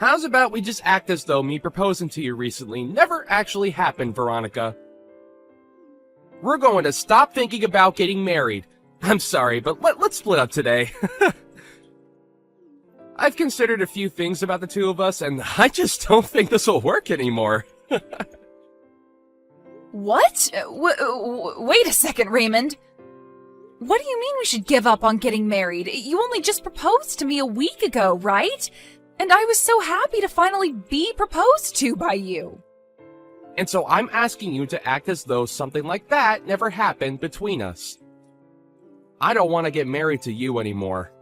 How's about we just act as though me proposing to you recently never actually happened, Veronica? We're going to stop thinking about getting married. I'm sorry, but let's split up today. I've considered a few things about the two of us, and I just don't think this will work anymore. What? Wait a second, Raymond. What do you mean we should give up on getting married? You only just proposed to me a week ago, right? And I was so happy to finally be proposed to by you. And so I'm asking you to act as though something like that never happened between us. I don't want to get married to you anymore.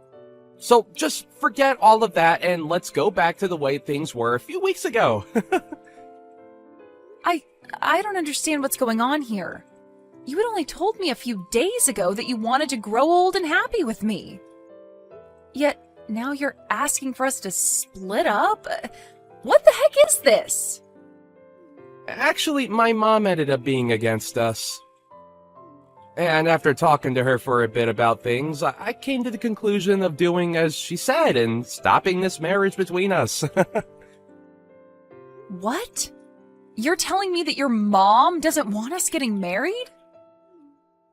So just forget all of that and let's go back to the way things were a few weeks ago. I don't understand what's going on here. You had only told me a few days ago that you wanted to grow old and happy with me. Yet now you're asking for us to split up? What the heck is this? Actually, my mom ended up being against us. And after talking to her for a bit about things, I came to the conclusion of doing as she said and stopping this marriage between us. What? You're telling me that your mom doesn't want us getting married?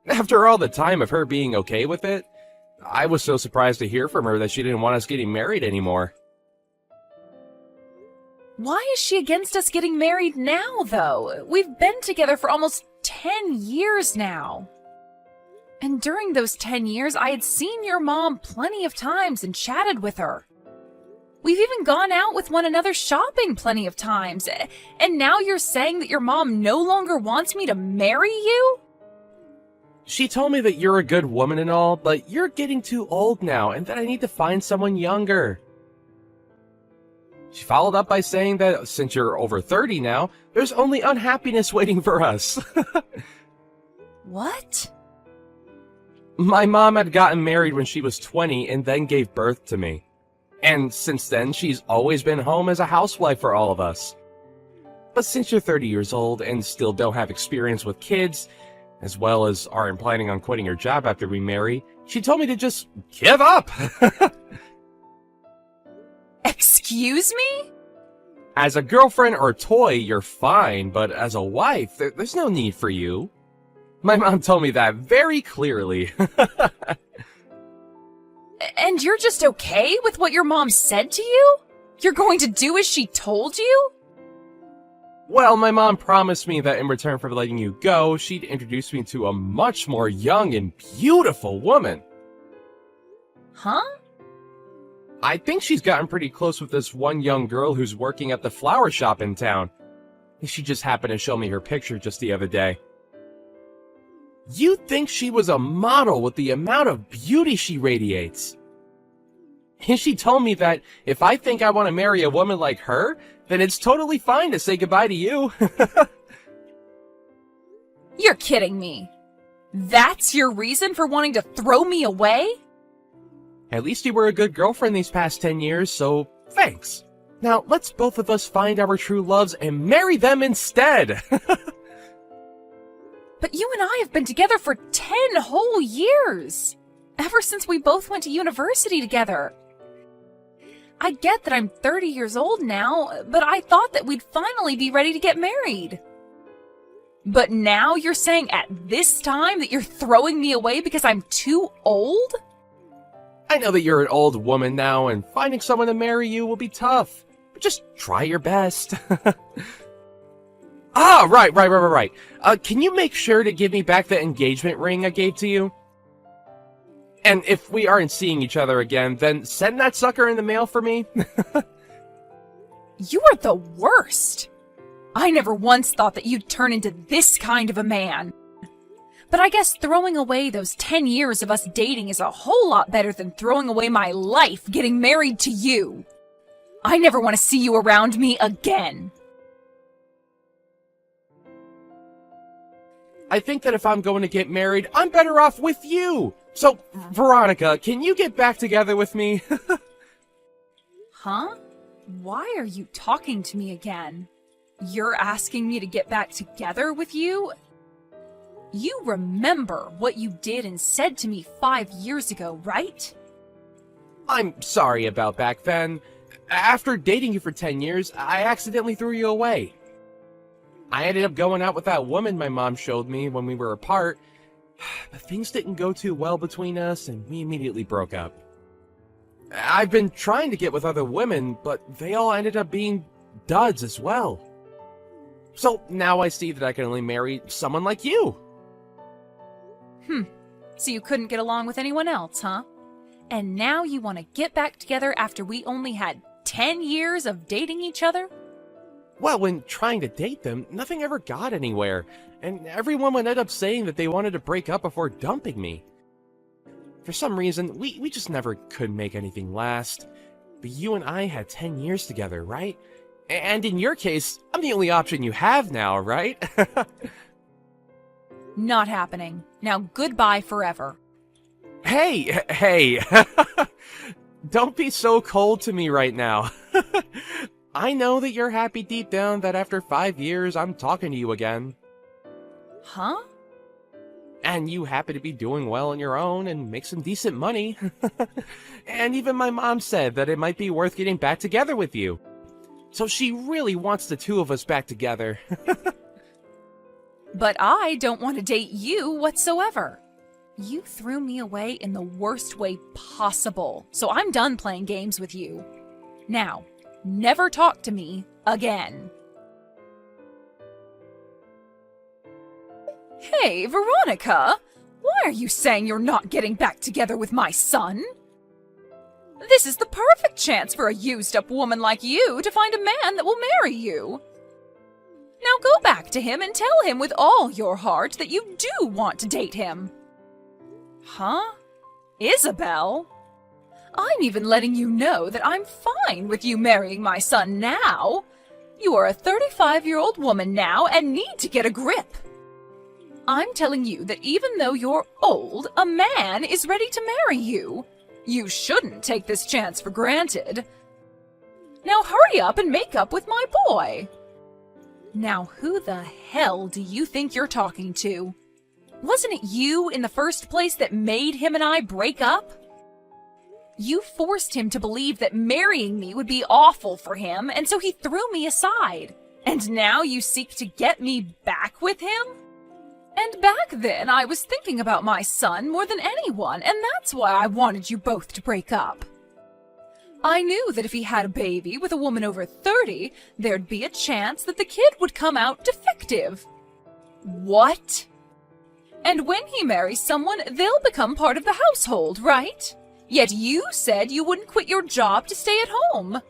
After all the time of her being okay with it, I was so surprised to hear from her that she didn't want us getting married anymore. Why is she against us getting married now, though? We've been together for almost 10 years now. And during those 10 years, I had seen your mom plenty of times and chatted with her. We've even gone out with one another shopping plenty of times. And now you're saying that your mom no longer wants me to marry you? She told me that you're a good woman and all, but you're getting too old now and that I need to find someone younger. She followed up by saying that since you're over 30 now, there's only unhappiness waiting for us. What? My mom had gotten married when she was 20 and then gave birth to me. And since then, she's always been home as a housewife for all of us. But since you're 30 years old and still don't have experience with kids, as well as aren't planning on quitting your job after we marry, she told me to just give up. Excuse me? As a girlfriend or toy, you're fine, but as a wife, there's no need for you. My mom told me that very clearly. And you're just okay with what your mom said to you? You're going to do as she told you? Well, my mom promised me that in return for letting you go, she'd introduce me to a much more young and beautiful woman. Huh? I think she's gotten pretty close with this one young girl who's working at the flower shop in town. She just happened to show me her picture just the other day. You'd think she was a model with the amount of beauty she radiates. And she told me that if I think I want to marry a woman like her, then it's totally fine to say goodbye to you. You're kidding me. That's your reason for wanting to throw me away? At least you were a good girlfriend these past 10 years, so thanks. Now let's both of us find our true loves and marry them instead. But you and I have been together for 10 whole years. Ever since we both went to university together. I get that I'm 30 years old now, but I thought that we'd finally be ready to get married. But now you're saying at this time that you're throwing me away because I'm too old? I know that you're an old woman now, and finding someone to marry you will be tough. But just try your best. Right. Can you make sure to give me back the engagement ring I gave to you? And if we aren't seeing each other again, then send that sucker in the mail for me. You are the worst. I never once thought that you'd turn into this kind of a man. But I guess throwing away those 10 years of us dating is a whole lot better than throwing away my life getting married to you. I never want to see you around me again. I think that if I'm going to get married, I'm better off with you. So, Veronica, can you get back together with me? Huh? Why are you talking to me again? You're asking me to get back together with you? You remember what you did and said to me 5 years ago, right? I'm sorry about back then. After dating you for 10 years, I accidentally threw you away. I ended up going out with that woman my mom showed me when we were apart, but things didn't go too well between us and we immediately broke up. I've been trying to get with other women, but they all ended up being duds as well. So now I see that I can only marry someone like you. So you couldn't get along with anyone else, huh? And now you want to get back together after we only had 10 years of dating each other? Well, when trying to date them, nothing ever got anywhere, and everyone would end up saying that they wanted to break up before dumping me. For some reason, we just never could make anything last. But you and I had 10 years together, right? And in your case, I'm the only option you have now, right? Not happening. Now goodbye forever. Hey! Don't be so cold to me right now. I know that you're happy deep down that after 5 years I'm talking to you again. Huh? And you happen to be doing well on your own and make some decent money. And even my mom said that it might be worth getting back together with you. So she really wants the two of us back together. But I don't want to date you whatsoever. You threw me away in the worst way possible, so I'm done playing games with you. Now, never talk to me again. Hey, Veronica! Why are you saying you're not getting back together with my son? This is the perfect chance for a used-up woman like you to find a man that will marry you. Now go back to him and tell him with all your heart that you do want to date him. Huh? Isabel? I'm even letting you know that I'm fine with you marrying my son now. You are a 35-year-old woman now and need to get a grip. I'm telling you that even though you're old, a man is ready to marry you. You shouldn't take this chance for granted. Now hurry up and make up with my boy. Now who the hell do you think you're talking to? Wasn't it you in the first place that made him and I break up? You forced him to believe that marrying me would be awful for him, and so he threw me aside. And now you seek to get me back with him? And back then, I was thinking about my son more than anyone, and that's why I wanted you both to break up. I knew that if he had a baby with a woman over 30, there'd be a chance that the kid would come out defective. What? And when he marries someone, they'll become part of the household, right? Yet you said you wouldn't quit your job to stay at home.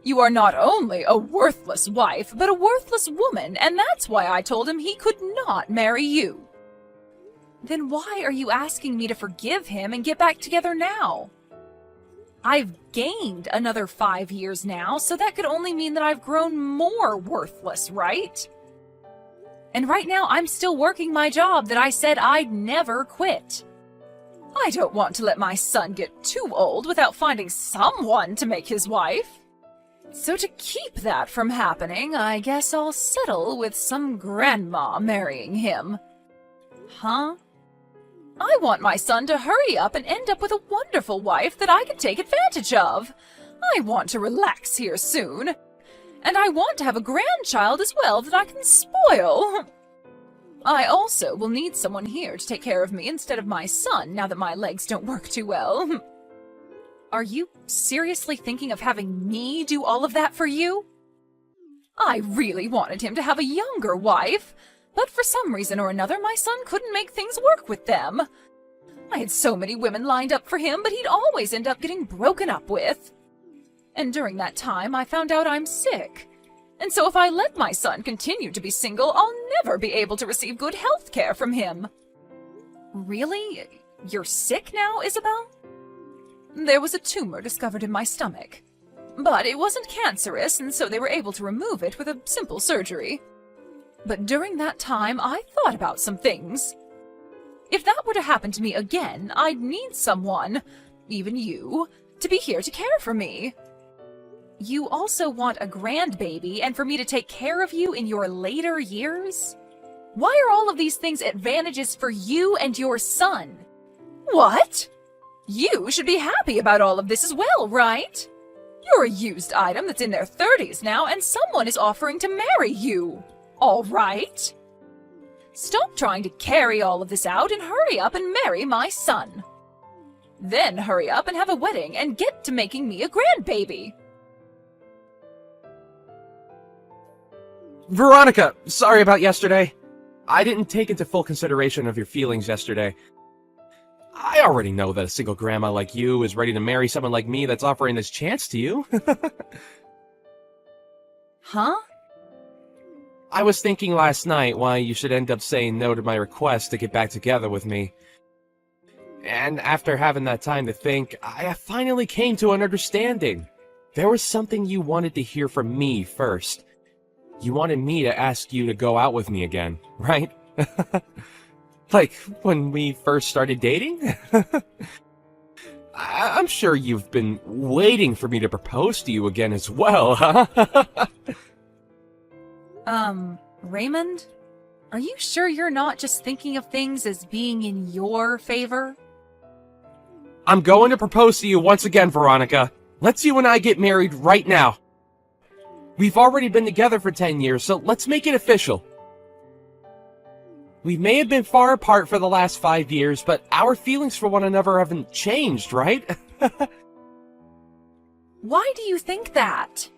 You are not only a worthless wife, but a worthless woman, and that's why I told him he could not marry you. Then why are you asking me to forgive him and get back together now? I've gained another 5 years now, so that could only mean that I've grown more worthless, right? And right now I'm still working my job that I said I'd never quit. I don't want to let my son get too old without finding someone to make his wife. So to keep that from happening, I guess I'll settle with some grandma marrying him. Huh? I want my son to hurry up and end up with a wonderful wife that I can take advantage of. I want to relax here soon. And I want to have a grandchild as well that I can spoil. I also will need someone here to take care of me instead of my son now that my legs don't work too well. Are you seriously thinking of having me do all of that for you? I really wanted him to have a younger wife, but for some reason or another my son couldn't make things work with them. I had so many women lined up for him, but he'd always end up getting broken up with. And during that time I found out I'm sick. And so if I let my son continue to be single, I'll never be able to receive good health care from him. Really? You're sick now, Isabel? There was a tumor discovered in my stomach. But it wasn't cancerous, and so they were able to remove it with a simple surgery. But during that time, I thought about some things. If that were to happen to me again, I'd need someone, even you, to be here to care for me. You also want a grandbaby and for me to take care of you in your later years? Why are all of these things advantages for you and your son? What? You should be happy about all of this as well, right? You're a used item that's in their 30s now, and someone is offering to marry you. All right? Stop trying to carry all of this out and hurry up and marry my son. Then hurry up and have a wedding and get to making me a grandbaby. Veronica, sorry about yesterday. I didn't take into full consideration of your feelings yesterday. I already know that a single grandma like you is ready to marry someone like me that's offering this chance to you. Huh? I was thinking last night why you should end up saying no to my request to get back together with me. And after having that time to think, I finally came to an understanding. There was something you wanted to hear from me first. You wanted me to ask you to go out with me again, right? Like when we first started dating? I'm sure you've been waiting for me to propose to you again as well, huh? Raymond? Are you sure you're not just thinking of things as being in your favor? I'm going to propose to you once again, Veronica. Let's you and I get married right now. We've already been together for 10 years, so let's make it official. We may have been far apart for the last 5 years, but our feelings for one another haven't changed, right? Why do you think that?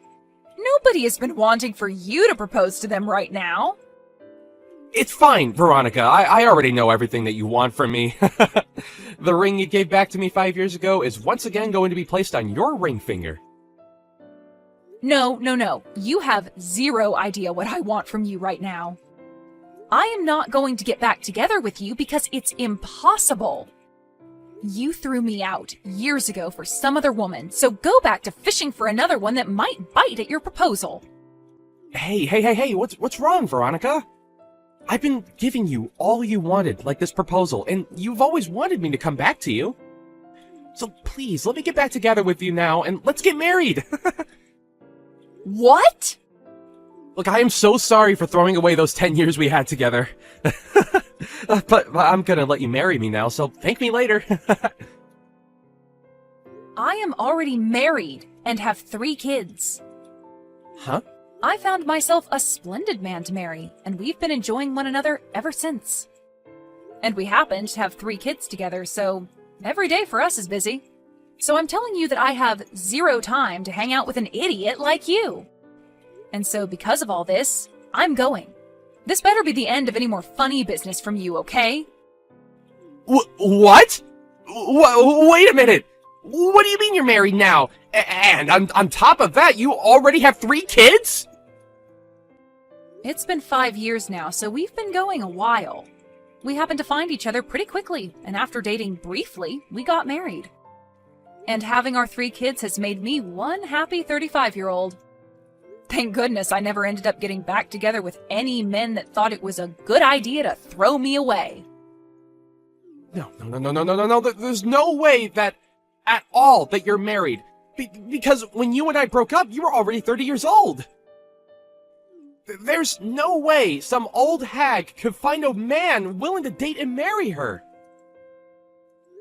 Nobody has been wanting for you to propose to them right now. It's fine, Veronica. I already know everything that you want from me. The ring you gave back to me 5 years ago is once again going to be placed on your ring finger. No. You have zero idea what I want from you right now. I am not going to get back together with you because it's impossible. You threw me out years ago for some other woman, so go back to fishing for another one that might bite at your proposal. Hey, what's wrong, Veronica? I've been giving you all you wanted, like this proposal, and you've always wanted me to come back to you. So please, let me get back together with you now, and let's get married. What? Look, I am so sorry for throwing away those 10 years we had together. But I'm gonna let you marry me now, so thank me later. I am already married and have 3 kids. Huh? I found myself a splendid man to marry, and we've been enjoying one another ever since. And we happen to have 3 kids together, so every day for us is busy. So I'm telling you that I have zero time to hang out with an idiot like you. And so because of all this, I'm going. This better be the end of any more funny business from you, okay? What? Wait a minute! What do you mean you're married now? And on top of that, you already have 3 kids? It's been 5 years now, so we've been going a while. We happened to find each other pretty quickly, and after dating briefly, we got married. And having our 3 kids has made me one happy 35-year-old. Thank goodness I never ended up getting back together with any men that thought it was a good idea to throw me away. No. There's no way that, at all, that you're married. Because when you and I broke up, you were already 30 years old. There's no way some old hag could find a man willing to date and marry her.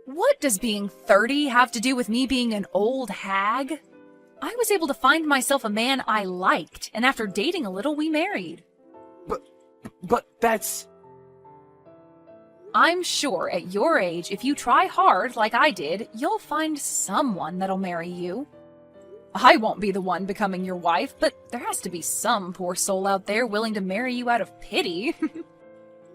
What does being 30 have to do with me being an old hag? I was able to find myself a man I liked, and after dating a little, we married. But that's... I'm sure at your age, if you try hard like I did, you'll find someone that'll marry you. I won't be the one becoming your wife, but there has to be some poor soul out there willing to marry you out of pity.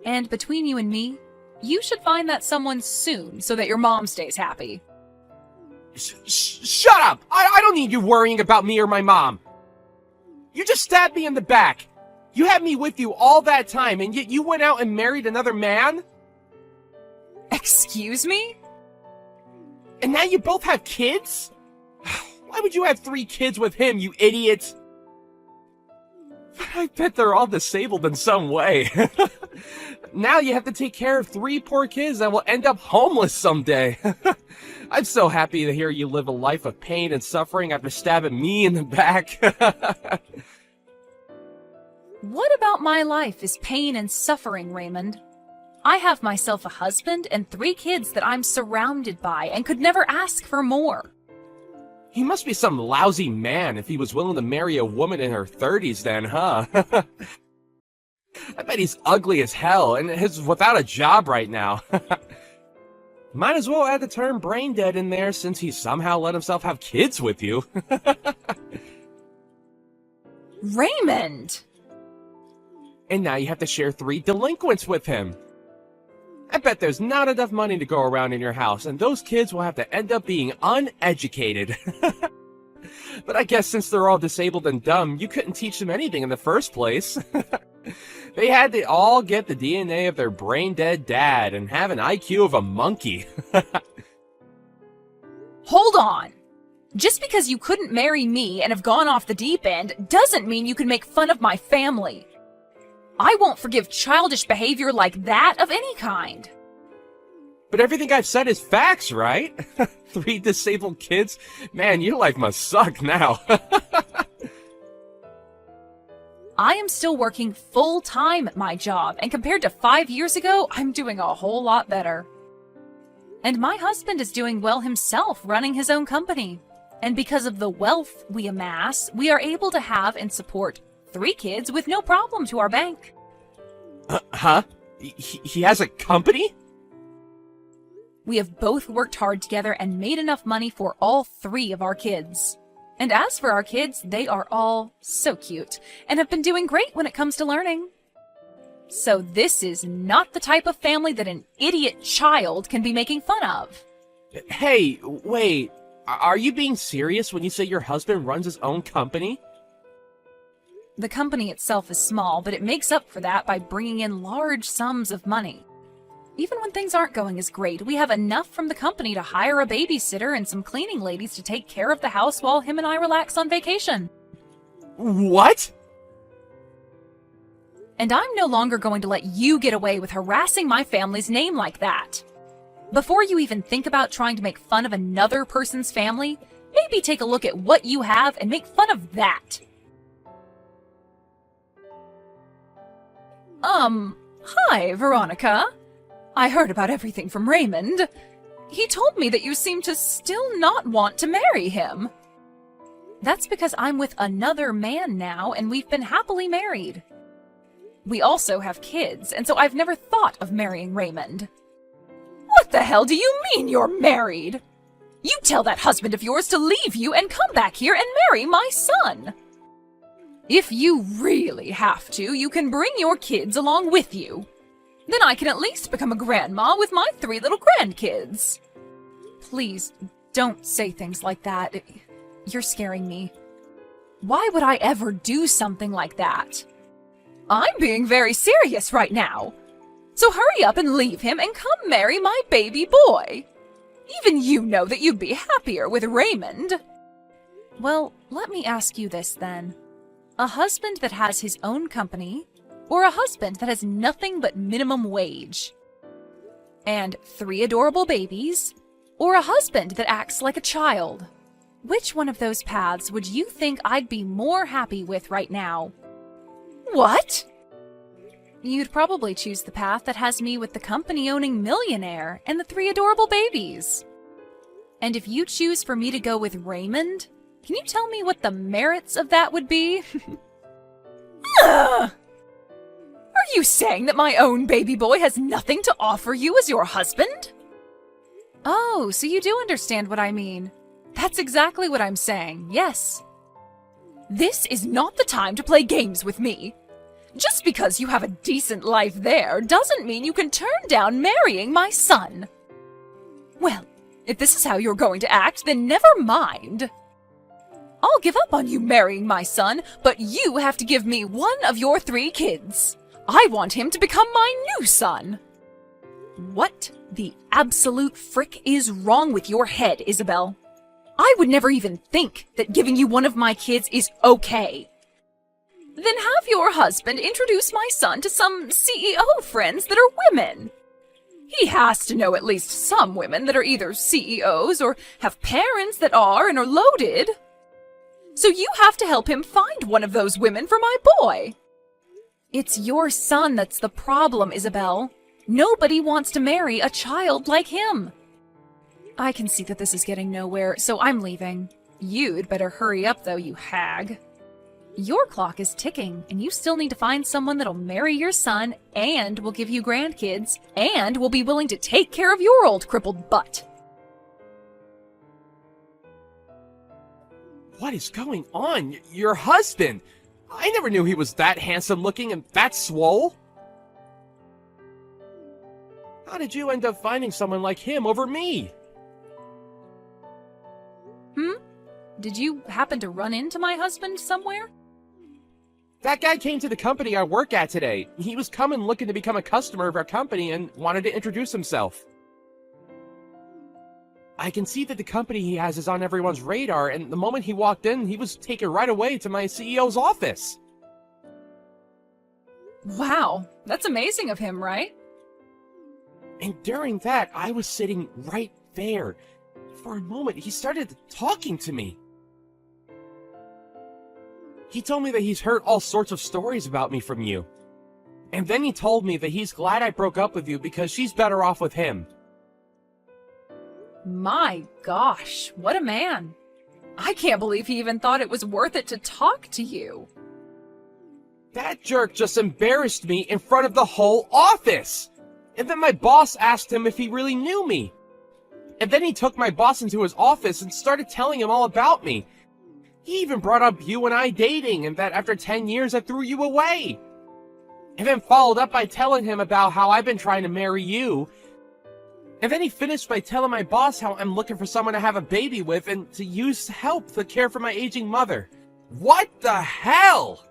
And between you and me, you should find that someone soon so that your mom stays happy. Shut up! I don't need you worrying about me or my mom. You just stabbed me in the back. You had me with you all that time, and yet you went out and married another man? Excuse me? And now you both have kids? Why would you have 3 kids with him, you idiot? I bet they're all disabled in some way. Now you have to take care of 3 poor kids that will end up homeless someday. I'm so happy to hear you live a life of pain and suffering after stabbing me in the back. What about my life is pain and suffering, Raymond? I have myself a husband and 3 kids that I'm surrounded by and could never ask for more. He must be some lousy man if he was willing to marry a woman in her 30s then, huh? I bet he's ugly as hell and is without a job right now. Might as well add the term brain dead in there since he somehow let himself have kids with you. Raymond! And now you have to share 3 delinquents with him. I bet there's not enough money to go around in your house, and those kids will have to end up being uneducated. But I guess since they're all disabled and dumb, you couldn't teach them anything in the first place. They had to all get the DNA of their brain-dead dad and have an IQ of a monkey. Hold on! Just because you couldn't marry me and have gone off the deep end doesn't mean you can make fun of my family. I won't forgive childish behavior like that of any kind. But everything I've said is facts, right? 3 disabled kids? Man, your life must suck now. I am still working full-time at my job, and compared to 5 years ago, I'm doing a whole lot better. And my husband is doing well himself, running his own company. And because of the wealth we amass, we are able to have and support 3 kids with no problem to our bank. Huh? He has a company? We have both worked hard together and made enough money for all 3 of our kids. And as for our kids, they are all so cute and have been doing great when it comes to learning. So this is not the type of family that an idiot child can be making fun of. Hey, wait. Are you being serious when you say your husband runs his own company? The company itself is small, but it makes up for that by bringing in large sums of money. Even when things aren't going as great, we have enough from the company to hire a babysitter and some cleaning ladies to take care of the house while him and I relax on vacation. What? And I'm no longer going to let you get away with harassing my family's name like that. Before you even think about trying to make fun of another person's family, maybe take a look at what you have and make fun of that. Hi, Veronica. I heard about everything from Raymond. He told me that you seem to still not want to marry him. That's because I'm with another man now, and we've been happily married. We also have kids, and so I've never thought of marrying Raymond. What the hell do you mean you're married? You tell that husband of yours to leave you and come back here and marry my son. If you really have to, you can bring your kids along with you. Then I can at least become a grandma with my 3 little grandkids. Please, don't say things like that. You're scaring me. Why would I ever do something like that? I'm being very serious right now. So hurry up and leave him and come marry my baby boy. Even you know that you'd be happier with Raymond. Well, let me ask you this then. A husband that has his own company, or a husband that has nothing but minimum wage? And 3 adorable babies, or a husband that acts like a child? Which one of those paths would you think I'd be more happy with right now? What? You'd probably choose the path that has me with the company-owning millionaire and the 3 adorable babies. And if you choose for me to go with Raymond, can you tell me what the merits of that would be? Ugh! Are you saying that my own baby boy has nothing to offer you as your husband? Oh, so you do understand what I mean. That's exactly what I'm saying, yes. This is not the time to play games with me. Just because you have a decent life there doesn't mean you can turn down marrying my son. Well, if this is how you're going to act, then never mind. I'll give up on you marrying my son, but you have to give me one of your 3 kids. I want him to become my new son. What the absolute frick is wrong with your head, Isabel? I would never even think that giving you one of my kids is okay. Then have your husband introduce my son to some CEO friends that are women. He has to know at least some women that are either CEOs or have parents that are and are loaded. So you have to help him find one of those women for my boy. It's your son that's the problem, Isabel. Nobody wants to marry a child like him. I can see that this is getting nowhere, so I'm leaving. You'd better hurry up, though, you hag. Your clock is ticking, and you still need to find someone that'll marry your son and will give you grandkids and will be willing to take care of your old crippled butt. What is going on? Your husband? I never knew he was that handsome looking and that swole. How did you end up finding someone like him over me? Did you happen to run into my husband somewhere? That guy came to the company I work at today. He was coming looking to become a customer of our company and wanted to introduce himself. I can see that the company he has is on everyone's radar, and the moment he walked in, he was taken right away to my CEO's office. Wow, that's amazing of him, right? And during that, I was sitting right there. For a moment, he started talking to me. He told me that he's heard all sorts of stories about me from you. And then he told me that he's glad I broke up with you because she's better off with him. My gosh, what a man. I can't believe he even thought it was worth it to talk to you. That jerk just embarrassed me in front of the whole office. And then my boss asked him if he really knew me. And then he took my boss into his office and started telling him all about me. He even brought up you and I dating and that after 10 years I threw you away. And then followed up by telling him about how I've been trying to marry you. And then he finished by telling my boss how I'm looking for someone to have a baby with and to use to help to care for my aging mother. What the hell?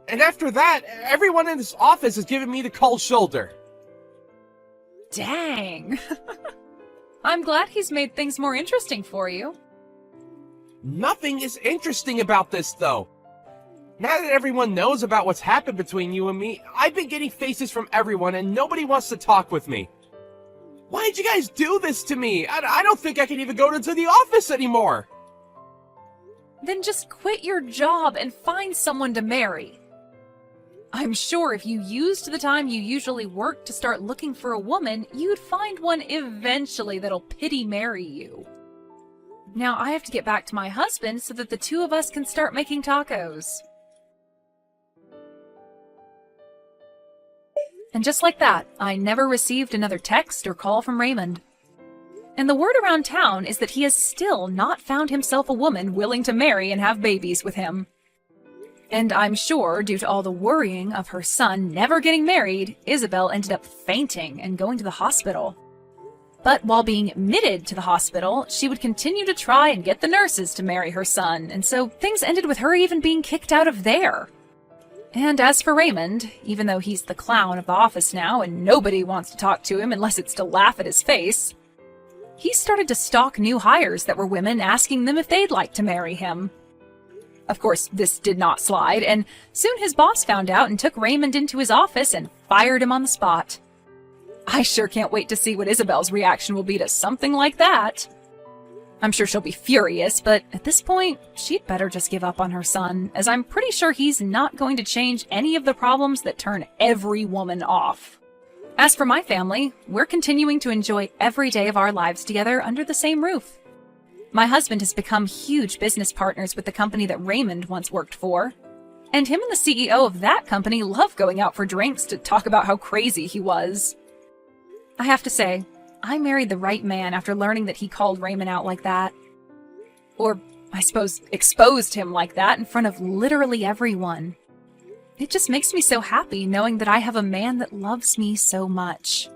And after that, everyone in this office is giving me the cold shoulder. Dang. I'm glad he's made things more interesting for you. Nothing is interesting about this, though. Now that everyone knows about what's happened between you and me, I've been getting faces from everyone and nobody wants to talk with me. Why did you guys do this to me? I don't think I can even go into the office anymore. Then just quit your job and find someone to marry. I'm sure if you used the time you usually work to start looking for a woman, you'd find one eventually that'll pity marry you. Now I have to get back to my husband so that the two of us can start making tacos. And just like that, I never received another text or call from Raymond. And the word around town is that he has still not found himself a woman willing to marry and have babies with him. And I'm sure, due to all the worrying of her son never getting married, Isabel ended up fainting and going to the hospital. But while being admitted to the hospital, she would continue to try and get the nurses to marry her son, and so things ended with her even being kicked out of there. And as for Raymond, even though he's the clown of the office now and nobody wants to talk to him unless it's to laugh at his face, he started to stalk new hires that were women, asking them if they'd like to marry him. Of course, this did not slide, and soon his boss found out and took Raymond into his office and fired him on the spot. I sure can't wait to see what Isabel's reaction will be to something like that. I'm sure she'll be furious, but at this point, she'd better just give up on her son, as I'm pretty sure he's not going to change any of the problems that turn every woman off. As for my family, we're continuing to enjoy every day of our lives together under the same roof. My husband has become huge business partners with the company that Raymond once worked for, and him and the CEO of that company love going out for drinks to talk about how crazy he was. I have to say, I married the right man after learning that he called Raymond out like that. Or, I suppose, exposed him like that in front of literally everyone. It just makes me so happy knowing that I have a man that loves me so much.